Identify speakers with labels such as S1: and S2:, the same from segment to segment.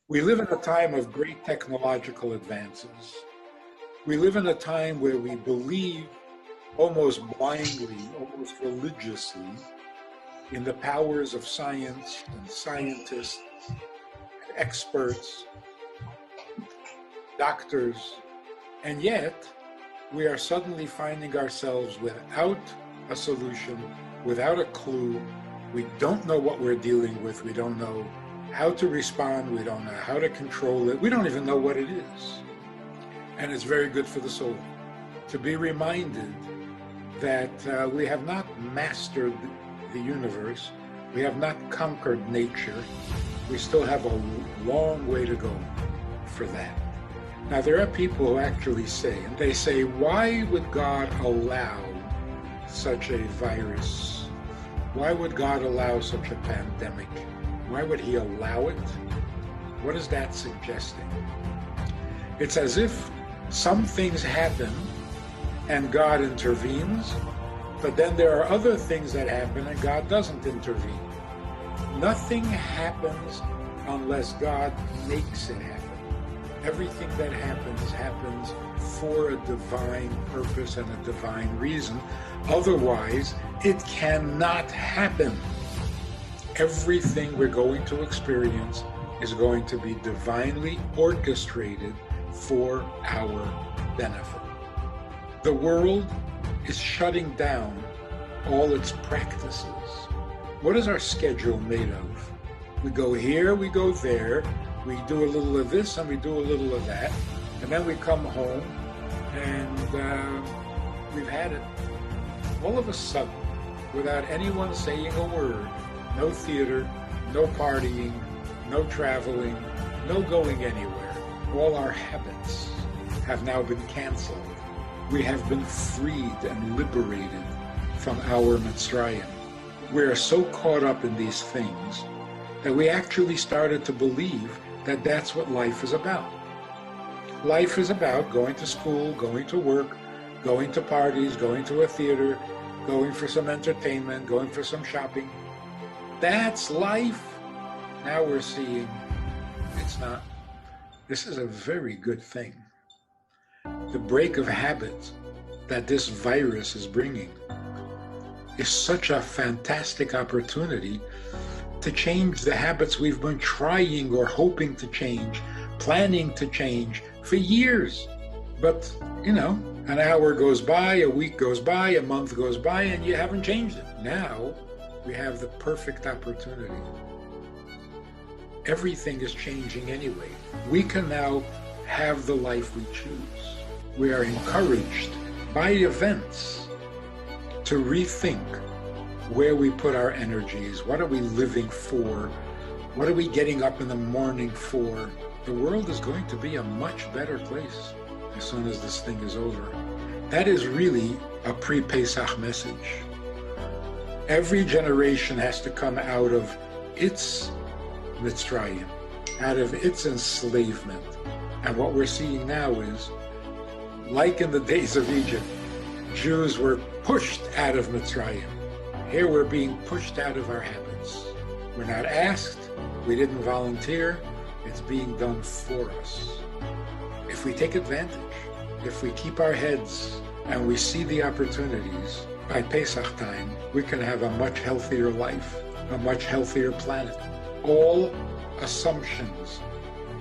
S1: We live in a time of great technological advances. We live in a time where we believe almost blindly, almost religiously, in the powers of science and scientists, experts, doctors, and yet we are suddenly finding ourselves without a solution, without a clue. We don't know what we're dealing with. We don't know how to respond. We don't know how to control it. We don't even know what it is. And it's very good for the soul to be reminded that we have not mastered the universe. We have not conquered nature. We still have a long way to go for that. Now, there are people who actually say, and they say, why would God allow such a virus? Why would God allow such a pandemic? Why would he allow it? What is that suggesting? It's as if some things happen and God intervenes, but then there are other things that happen and God doesn't intervene. Nothing happens unless God makes it happen. Everything that happens for a divine purpose and a divine reason. Otherwise, it cannot happen. Everything we're going to experience is going to be divinely orchestrated for our benefit. The world is shutting down all its practices. What is our schedule made of? We go here, we go there, we do a little of this and we do a little of that, and then we come home and we've had it. All of a sudden, without anyone saying a word, no theater, no partying, no traveling, no going anywhere. All our habits have now been canceled. We have been freed and liberated from our Mitzrayim. We are so caught up in these things that we actually started to believe that that's what life is about. Life is about going to school, going to work, going to parties, going to a theater, going for some entertainment, going for some shopping. That's life. Now we're seeing it's not. This is a very good thing. The break of habit that this virus is bringing is such a fantastic opportunity to change the habits we've been trying or hoping to change, planning to change for years. But, an hour goes by, a week goes by, a month goes by, and you haven't changed it. Now, we have the perfect opportunity. Everything is changing anyway. We can now have the life we choose. We are encouraged by events to rethink where we put our energies. What are we living for? What are we getting up in the morning for? The world is going to be a much better place as soon as this thing is over. That is really a pre-Pesach message. Every generation has to come out of its Mitzrayim, out of its enslavement. And what we're seeing now is, like in the days of Egypt, Jews were pushed out of Mitzrayim. Here we're being pushed out of our habits. We're not asked, we didn't volunteer, it's being done for us. If we take advantage, if we keep our heads and we see the opportunities, by Pesach time, we can have a much healthier life, a much healthier planet. All assumptions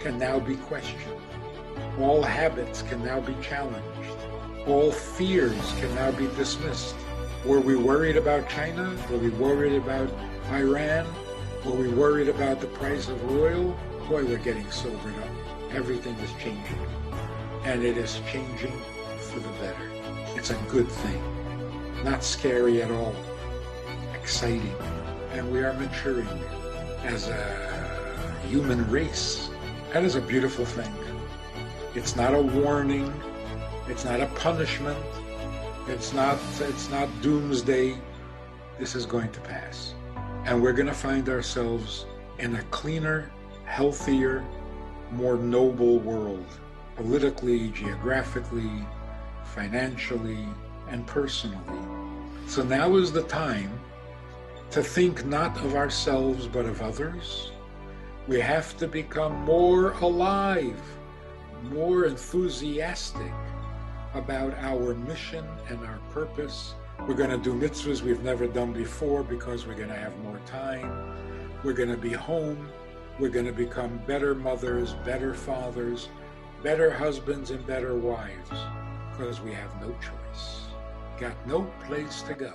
S1: can now be questioned. All habits can now be challenged. All fears can now be dismissed. Were we worried about China? Were we worried about Iran? Were we worried about the price of oil? Boy, we're getting sobered up. Everything is changing. And it is changing for the better. It's a good thing. Not scary at all. Exciting. And we are maturing as a human race. That is a beautiful thing. It's not a warning. It's not a punishment. It's not doomsday. This is going to pass. And we're going to find ourselves in a cleaner, healthier, more noble world. Politically, geographically, financially, and personally. So now is the time to think not of ourselves but of others, We have to become more alive, more enthusiastic about our mission and our purpose. We're going to do mitzvahs we've never done before because we're going to have more time. We're going to be home. We're going to become better mothers, better fathers, better husbands, and better wives because we have no choice. Got no place to go.